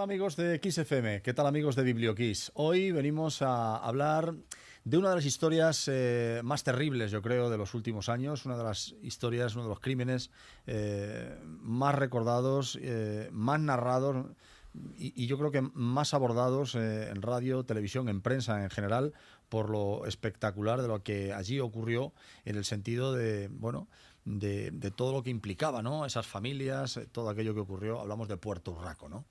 amigos de XFM? ¿Qué tal amigos de BiblioKiss? Hoy venimos a hablar de una de las historias más terribles, yo creo, de los últimos años, una de las historias, uno de los crímenes más recordados, más narrados y yo creo que más abordados en radio, televisión, en prensa en general, por lo espectacular de lo que allí ocurrió en el sentido de, bueno, de todo lo que implicaba, ¿no? Esas familias, todo aquello que ocurrió. Hablamos de Puerto Urraco, ¿no?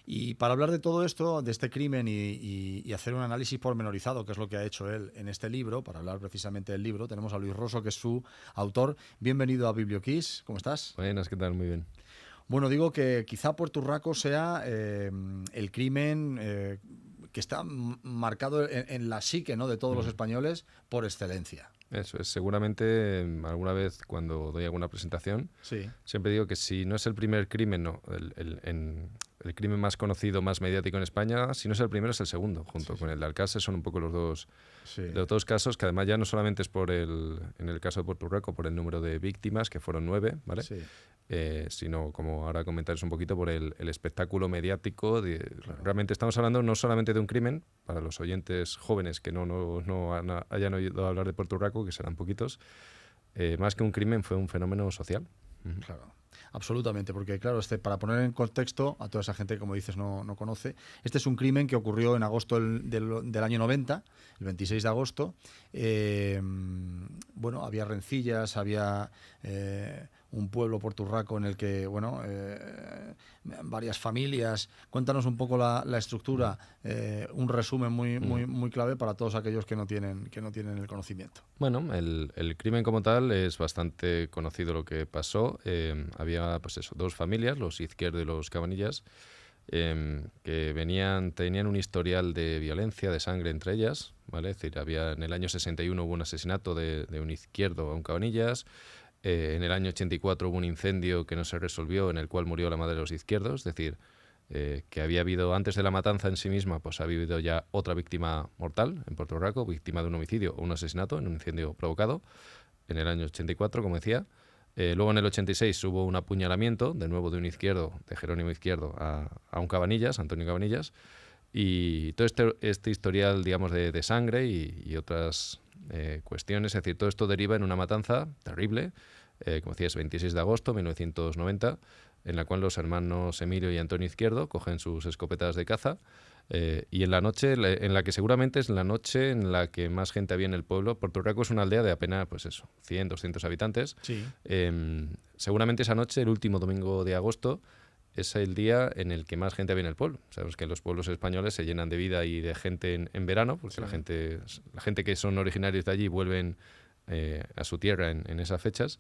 Y para hablar de todo esto, de este crimen y hacer un análisis pormenorizado, que es lo que ha hecho él en este libro, para hablar precisamente del libro, tenemos a Luis Rosso, que es su autor. Bienvenido a BiblioKiss. ¿Cómo estás? Buenas, ¿qué tal? Muy bien. Bueno, digo que quizá Puerto Urraco sea el crimen que está marcado en la psique, ¿no?, de todos los españoles por excelencia. Eso es, seguramente alguna vez cuando doy alguna presentación, Sí. siempre digo que si no es el primer crimen, no, el crimen más conocido, más mediático en España, si no es el primero es el segundo, junto con el de Alcácer, son un poco los dos casos, que además ya no solamente es en el caso de Puerto Urraco, por el número de víctimas, que fueron 9, ¿vale? Sí. Sino, como ahora comentaréis un poquito, por el espectáculo mediático. Realmente estamos hablando no solamente de un crimen, para los oyentes jóvenes que no hayan oído hablar de Puerto Urraco, que serán poquitos, más que un crimen fue un fenómeno social. Claro, absolutamente, porque claro, para poner en contexto a toda esa gente que, como dices, no conoce, este es un crimen que ocurrió en agosto del año 90, el 26 de agosto. Bueno, había rencillas, había un pueblo, Puerto Urraco, en el que, bueno, varias familias. Cuéntanos un poco la estructura, un resumen muy clave para todos aquellos que no tienen el conocimiento. Bueno, el crimen como tal es bastante conocido lo que pasó. Había, pues eso, dos familias, los Izquierdo y los Cabanillas, que tenían un historial de violencia, de sangre entre ellas, ¿vale? Es decir, en el año 61 hubo un asesinato de un Izquierdo a un Cabanillas. En el año 84 hubo un incendio que no se resolvió, en el cual murió la madre de los Izquierdos. Es decir, que había habido, antes de la matanza en sí misma, pues ha habido ya otra víctima mortal en Puerto Urraco, víctima de un homicidio o un asesinato en un incendio provocado, en el año 84, como decía. Luego en el 86 hubo un apuñalamiento, de nuevo de un Izquierdo, de Jerónimo Izquierdo, a un Cabanillas, Antonio Cabanillas. Y todo este historial, digamos, de sangre y otras cuestiones, es decir, todo esto deriva en una matanza terrible, como decías, 26 de agosto de 1990, en la cual los hermanos Emilio y Antonio Izquierdo cogen sus escopetas de caza, y en la noche, en la que seguramente es la noche en la que más gente había en el pueblo. Puerto Urraco es una aldea de apenas, pues eso, 100, 200 habitantes. Sí. Seguramente esa noche, el último domingo de agosto, es el día en el que más gente había en el pueblo. Sabemos que los pueblos españoles se llenan de vida y de gente en verano, porque Sí. la gente que son originarios de allí vuelven a su tierra en esas fechas.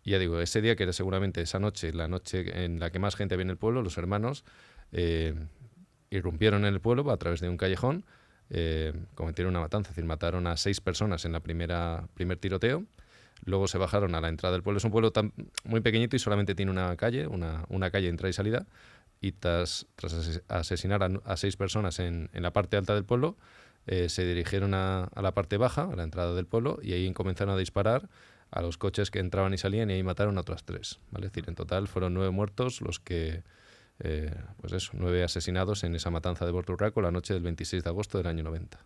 Y ya digo, ese día, que era seguramente esa noche, la noche en la que más gente había en el pueblo, los hermanos irrumpieron en el pueblo a través de un callejón, cometieron una matanza, es decir, mataron a 6 personas en primer tiroteo. Luego se bajaron a la entrada del pueblo. Es un pueblo muy pequeñito y solamente tiene una calle, una calle de entrada y salida. Y tras asesinar a 6 personas en la parte alta del pueblo, se dirigieron a la parte baja, a la entrada del pueblo, y ahí comenzaron a disparar a los coches que entraban y salían, y ahí mataron a otras 3. ¿Vale? Es decir, en total fueron 9 muertos los que... pues eso, 9 asesinados en esa matanza de Puerto Urraco la noche del 26 de agosto del año 90.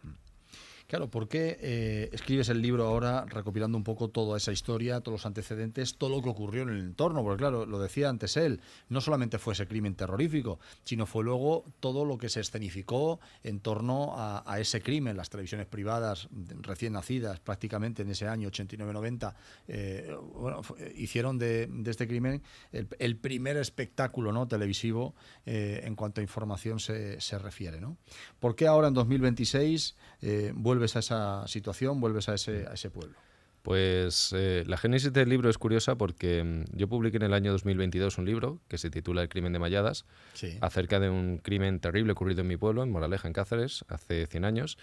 Claro, ¿por qué escribes el libro ahora recopilando un poco toda esa historia, todos los antecedentes, todo lo que ocurrió en el entorno? Porque claro, lo decía antes él, no solamente fue ese crimen terrorífico, sino fue luego todo lo que se escenificó en torno a ese crimen. Las televisiones privadas recién nacidas prácticamente en ese año 89-90 bueno, hicieron de este crimen el primer espectáculo, ¿no?, televisivo en cuanto a información se refiere, ¿no? ¿Por qué ahora en 2026 vuelves a esa situación, vuelves a ese pueblo? Pues la génesis del libro es curiosa porque yo publiqué en el año 2022 un libro que se titula El crimen de Malladas, Sí. acerca de un crimen terrible ocurrido en mi pueblo, en Moraleja, en Cáceres, hace 100 años.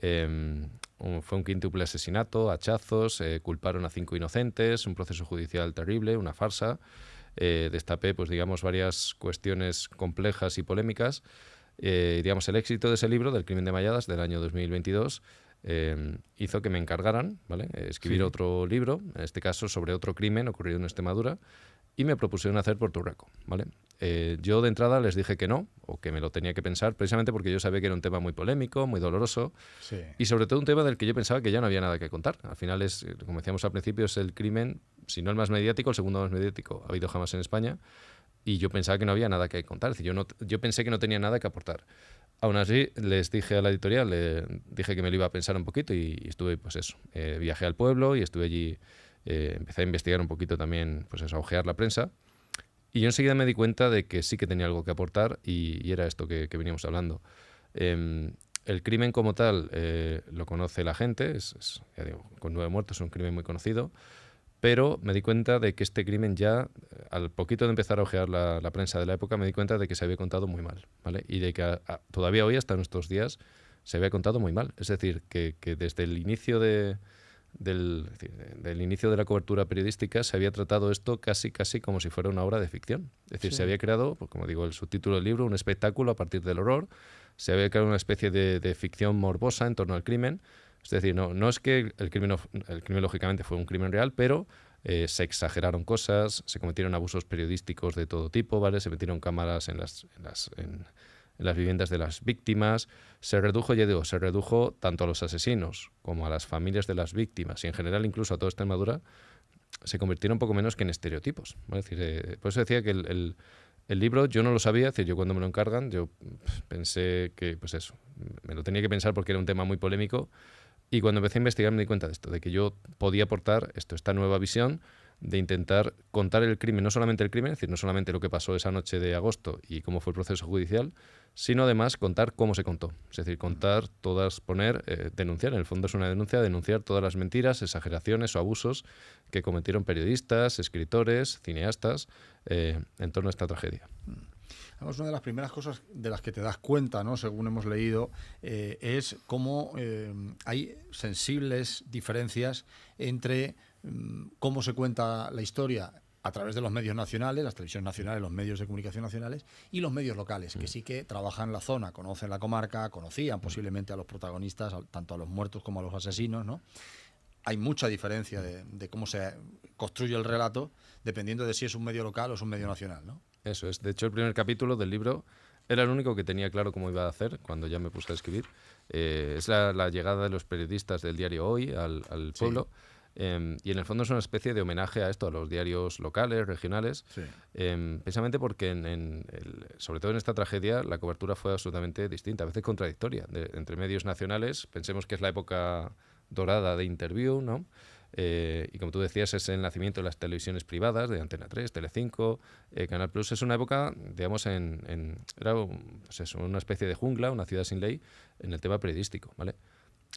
Fue un quíntuple asesinato, hachazos, culparon a 5 inocentes, un proceso judicial terrible, una farsa. Destapé, pues digamos, varias cuestiones complejas y polémicas. Digamos, el éxito de ese libro, del crimen de Malladas, del año 2022, hizo que me encargaran, ¿vale?, escribir otro libro, en este caso sobre otro crimen ocurrido en Extremadura, y me propusieron hacer Puerto Urraco, ¿vale? Yo de entrada les dije que no, o que me lo tenía que pensar, precisamente porque yo sabía que era un tema muy polémico, muy doloroso, Sí. y sobre todo un tema del que yo pensaba que ya no había nada que contar. Al final es, como decíamos al principio, es el crimen, si no el más mediático, el segundo más mediático ha habido jamás en España, y yo pensaba que no había nada que contar. Es decir, yo pensé que no tenía nada que aportar. Aún así, les dije a la editorial, le dije que me lo iba a pensar un poquito y estuve, pues eso, viajé al pueblo y estuve allí, empecé a investigar un poquito también, pues eso, a ojear la prensa. Y yo enseguida me di cuenta de que sí que tenía algo que aportar y era esto que veníamos hablando. El crimen como tal lo conoce la gente, ya digo, con 9 muertos es un crimen muy conocido, pero me di cuenta de que este crimen ya, al poquito de empezar a ojear la prensa de la época, me di cuenta de que se había contado muy mal, ¿vale? Y de que todavía hoy, hasta nuestros días, se había contado muy mal. Es decir, que desde el inicio del inicio de la cobertura periodística se había tratado esto casi como si fuera una obra de ficción. Es decir, Sí. se había creado, pues, como digo, el subtítulo del libro, un espectáculo a partir del horror, se había creado una especie de ficción morbosa en torno al crimen. Es decir, no es que el crimen lógicamente fue un crimen real, pero se exageraron cosas, se cometieron abusos periodísticos de todo tipo, ¿vale? Se metieron cámaras en las viviendas de las víctimas. Se redujo tanto a los asesinos como a las familias de las víctimas y en general incluso a toda Extremadura, se convirtieron poco menos que en estereotipos, ¿vale? Es decir, por eso decía que el libro yo no lo sabía, es decir, yo cuando me lo encargan, yo pensé que, pues eso, me lo tenía que pensar porque era un tema muy polémico. Y cuando empecé a investigar me di cuenta de esto, de que yo podía aportar esta nueva visión de intentar contar el crimen, no solamente el crimen, es decir, no solamente lo que pasó esa noche de agosto y cómo fue el proceso judicial, sino además contar cómo se contó. Es decir, contar denunciar, en el fondo es una denuncia, denunciar todas las mentiras, exageraciones o abusos que cometieron periodistas, escritores, cineastas en torno a esta tragedia. Además, una de las primeras cosas de las que te das cuenta, ¿no?, según hemos leído, es cómo hay sensibles diferencias entre cómo se cuenta la historia a través de los medios nacionales, las televisiones nacionales, los medios de comunicación nacionales y los medios locales, que sí que trabajan en la zona, conocen la comarca, conocían posiblemente a los protagonistas, tanto a los muertos como a los asesinos, ¿no? Hay mucha diferencia de cómo se construye el relato dependiendo de si es un medio local o es un medio nacional, ¿no? Eso es. De hecho, el primer capítulo del libro era el único que tenía claro cómo iba a hacer cuando ya me puse a escribir. Es la llegada de los periodistas del diario Hoy al pueblo. Sí. Y en el fondo es una especie de homenaje a esto, a los diarios locales, regionales, sí. Precisamente porque sobre todo en esta tragedia la cobertura fue absolutamente distinta, a veces contradictoria, entre medios nacionales. Pensemos que es la época dorada de Interview, ¿no? Y como tú decías, es el nacimiento de las televisiones privadas, de Antena 3, Telecinco, Canal Plus. Es una época, digamos, era pues eso, una especie de jungla, una ciudad sin ley en el tema periodístico, ¿vale?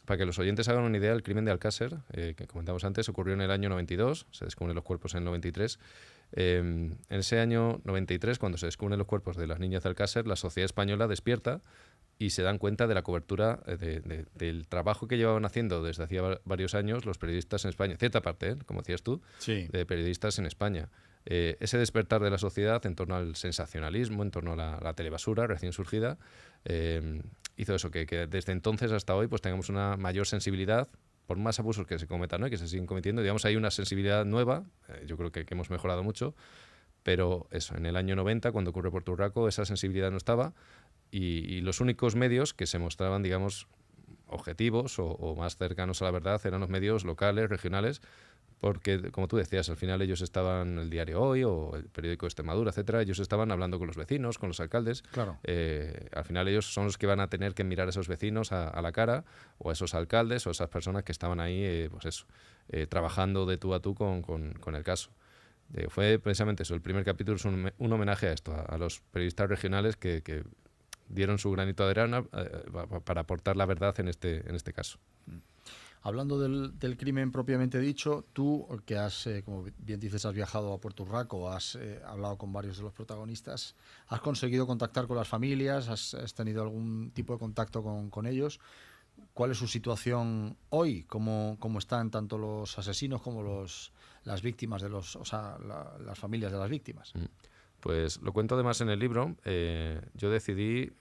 Para que los oyentes hagan una idea, el crimen de Alcácer, que comentamos antes, ocurrió en el año 92, se descubren los cuerpos en el 93. En ese año 93, cuando se descubren los cuerpos de las niñas de Alcácer, la sociedad española despierta y se dan cuenta de la cobertura, del trabajo que llevaban haciendo desde hacía varios años los periodistas en España. Cierta parte, como decías tú, sí, de periodistas en España. Ese despertar de la sociedad en torno al sensacionalismo, en torno a la telebasura recién surgida, hizo eso, que desde entonces hasta hoy pues tengamos una mayor sensibilidad, por más abusos que se cometan, ¿no?, y que se siguen cometiendo. Digamos, hay una sensibilidad nueva, yo creo que hemos mejorado mucho, pero eso, en el año 90, cuando ocurre Puerto Urraco, esa sensibilidad no estaba, y los únicos medios que se mostraban, digamos, objetivos o más cercanos a la verdad eran los medios locales, regionales, porque, como tú decías, al final ellos estaban, el diario Hoy o el periódico Extremadura, etcétera, ellos estaban hablando con los vecinos, con los alcaldes. Claro. Al final ellos son los que van a tener que mirar a esos vecinos a la cara, o a esos alcaldes o a esas personas que estaban ahí, pues eso, trabajando de tú a tú con el caso. Fue precisamente eso, el primer capítulo es un homenaje a esto, a los periodistas regionales que dieron su granito de arena para aportar la verdad en este caso. Hablando del crimen propiamente dicho, tú, que has, como bien dices, has viajado a Puerto Urraco, has hablado con varios de los protagonistas, ¿has conseguido contactar con las familias? ¿Has tenido algún tipo de contacto con ellos? ¿Cuál es su situación hoy? ¿Cómo están tanto los asesinos como las víctimas las familias de las víctimas? Pues lo cuento además en el libro. Yo decidí,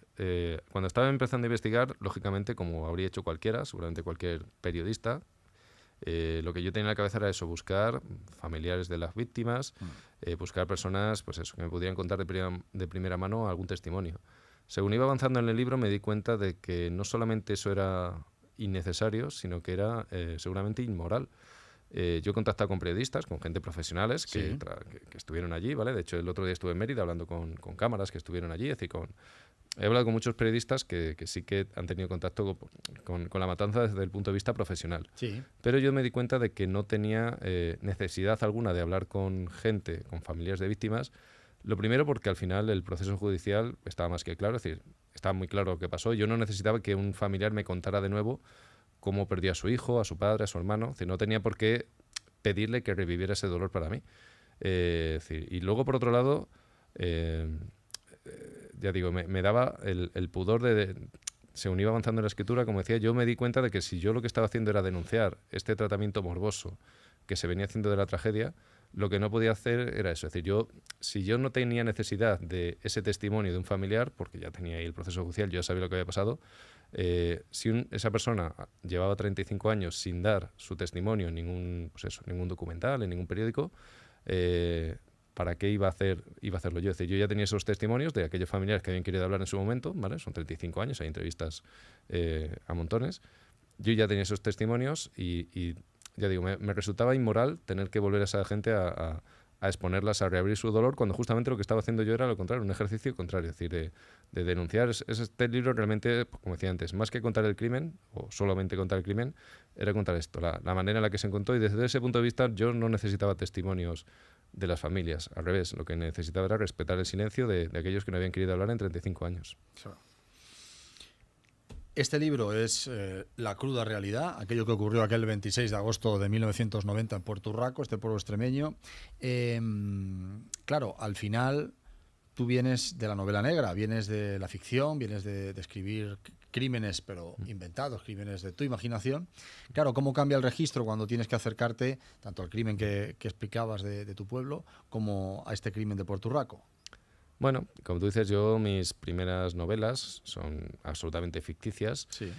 cuando estaba empezando a investigar, lógicamente, como habría hecho cualquiera, seguramente cualquier periodista, Lo que yo tenía en la cabeza era eso, buscar familiares de las víctimas, buscar personas pues eso, que me pudieran contar de primera mano algún testimonio. Según iba avanzando en el libro me di cuenta de que no solamente eso era innecesario, sino que era seguramente inmoral. Yo he contactado con periodistas, con gente profesionales que estuvieron allí, ¿vale? De hecho, el otro día estuve en Mérida hablando con cámaras que estuvieron allí, es decir, he hablado con muchos periodistas que sí que han tenido contacto con la matanza desde el punto de vista profesional. Sí. Pero yo me di cuenta de que no tenía necesidad alguna de hablar con gente, con familiares de víctimas. Lo primero porque al final el proceso judicial estaba más que claro, es decir, estaba muy claro lo que pasó. Yo no necesitaba que un familiar me contara de nuevo cómo perdió a su hijo, a su padre, a su hermano. Es decir, no tenía por qué pedirle que reviviera ese dolor para mí. Es decir, y luego, por otro lado, ya digo, me daba el pudor según iba avanzando en la escritura, como decía, yo me di cuenta de que si yo lo que estaba haciendo era denunciar este tratamiento morboso que se venía haciendo de la tragedia, lo que no podía hacer era eso. Es decir, si yo no tenía necesidad de ese testimonio de un familiar, porque ya tenía ahí el proceso judicial, yo ya sabía lo que había pasado, si esa persona llevaba 35 años sin dar su testimonio en ningún documental, en ningún periódico, ¿para qué iba a hacerlo yo? Es decir, yo ya tenía esos testimonios de aquellos familiares que habían querido hablar en su momento, ¿vale? Son 35 años, hay entrevistas a montones. Yo ya tenía esos testimonios y ya digo, me resultaba inmoral tener que volver a esa gente a exponerlas, a reabrir su dolor, cuando justamente lo que estaba haciendo yo era lo contrario, un ejercicio contrario, es decir, de denunciar. Este libro realmente, como decía antes, más que contar el crimen, o solamente contar el crimen, era contar esto, la manera en la que se encontró, y desde ese punto de vista yo no necesitaba testimonios de las familias, al revés, lo que necesitaba era respetar el silencio de aquellos que no habían querido hablar en 35 años. Este libro es la cruda realidad, aquello que ocurrió aquel 26 de agosto de 1990 en Puerto Urraco, este pueblo extremeño. Claro, al final tú vienes de la novela negra, vienes de la ficción, vienes de escribir crímenes, pero inventados, crímenes de tu imaginación. Claro, ¿cómo cambia el registro cuando tienes que acercarte tanto al crimen que explicabas de tu pueblo como a este crimen de Puerto Urraco? Bueno, como tú dices, yo mis primeras novelas son absolutamente ficticias. Sí.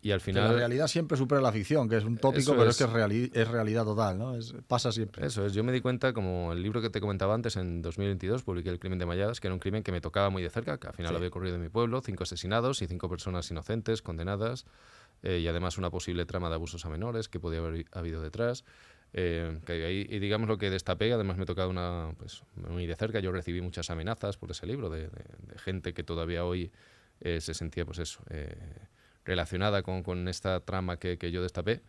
Y al final... Que la realidad siempre supera la ficción, que es un tópico, pero es que es realidad total, ¿no? Pasa siempre. Eso es, yo me di cuenta, como el libro que te comentaba antes, en 2022 publiqué El crimen de Malladas, que era un crimen que me tocaba muy de cerca, que al final había ocurrido en mi pueblo, 5 asesinados y 5 personas inocentes, condenadas, y además una posible trama de abusos a menores que podía haber habido detrás. Que ahí, y digamos lo que destapé, además me tocaba muy de cerca. Yo recibí muchas amenazas por ese libro de gente que todavía hoy se sentía relacionada con esta trama que yo destapé.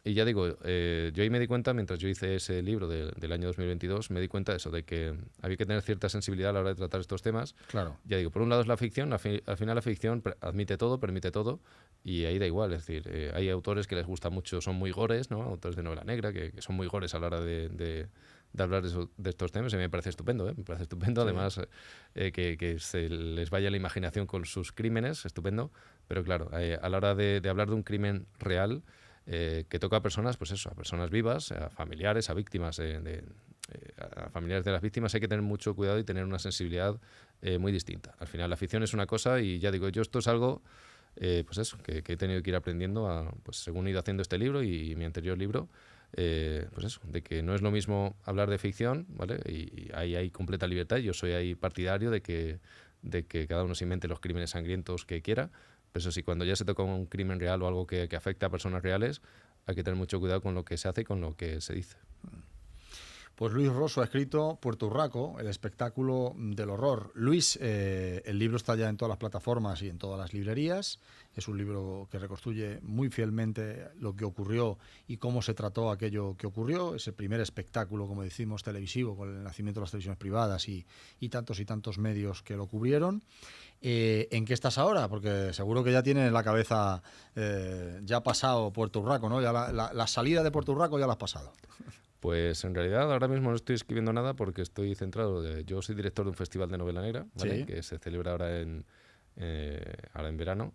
Y ya digo, yo ahí me di cuenta, mientras yo hice ese libro del año 2022, me di cuenta de eso, de que había que tener cierta sensibilidad a la hora de tratar estos temas. Claro. Ya digo, por un lado es la ficción, al final la ficción admite todo, permite todo, y ahí da igual. Es decir, hay autores que les gusta mucho, son muy gores, ¿no? Autores de novela negra, que son muy gores a la hora de hablar de estos temas, y me parece estupendo, me parece estupendo. Sí. Además, que se les vaya la imaginación con sus crímenes, estupendo, pero claro, a la hora de hablar de un crimen real, que toca a personas, pues eso, a personas vivas, a familiares, a víctimas, a familiares de las víctimas, hay que tener mucho cuidado y tener una sensibilidad muy distinta. Al final la ficción es una cosa, y ya digo, yo esto es algo pues eso, que he tenido que ir aprendiendo según he ido haciendo este libro y mi anterior libro, pues eso, de que no es lo mismo hablar de ficción, ¿vale? Y ahí hay completa libertad. Yo soy ahí partidario de que cada uno se invente los crímenes sangrientos que quiera. Pero eso sí, cuando ya se toca un crimen real o algo que afecta a personas reales, hay que tener mucho cuidado con lo que se hace y con lo que se dice. Pues Luis Rosso ha escrito Puerto Urraco, el espectáculo del horror. Luis, el libro está ya en todas las plataformas y en todas las librerías. Es un libro que reconstruye muy fielmente lo que ocurrió y cómo se trató aquello que ocurrió. Ese primer espectáculo, como decimos, televisivo, con el nacimiento de las televisiones privadas y tantos medios que lo cubrieron. ¿En qué estás ahora? Porque seguro que ya tienes en la cabeza ya pasado Puerto Urraco, ¿no? Ya la salida de Puerto Urraco ya la has pasado. Pues en realidad ahora mismo no estoy escribiendo nada porque estoy centrado. Yo soy director de un festival de novela negra, ¿vale? Sí. Que se celebra ahora en verano.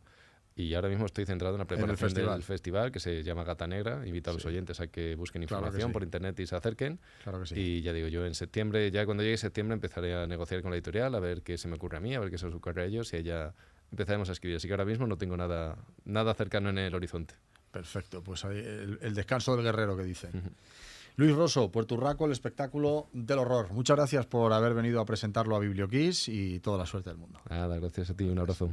Y ahora mismo estoy centrado en la preparación del festival, que se llama Gata Negra. Invito a los oyentes a que busquen información por internet y se acerquen. Claro que sí. Y ya digo, yo en septiembre, ya cuando llegue septiembre, empezaré a negociar con la editorial, a ver qué se me ocurre a mí, a ver qué se les ocurre a ellos, y ya empezaremos a escribir. Así que ahora mismo no tengo nada cercano en el horizonte. Perfecto, pues ahí el descanso del guerrero que dicen. Luis Rosso, Puerto Urraco, el espectáculo del horror. Muchas gracias por haber venido a presentarlo a BiblioKiss y toda la suerte del mundo. Nada, gracias a ti, un abrazo.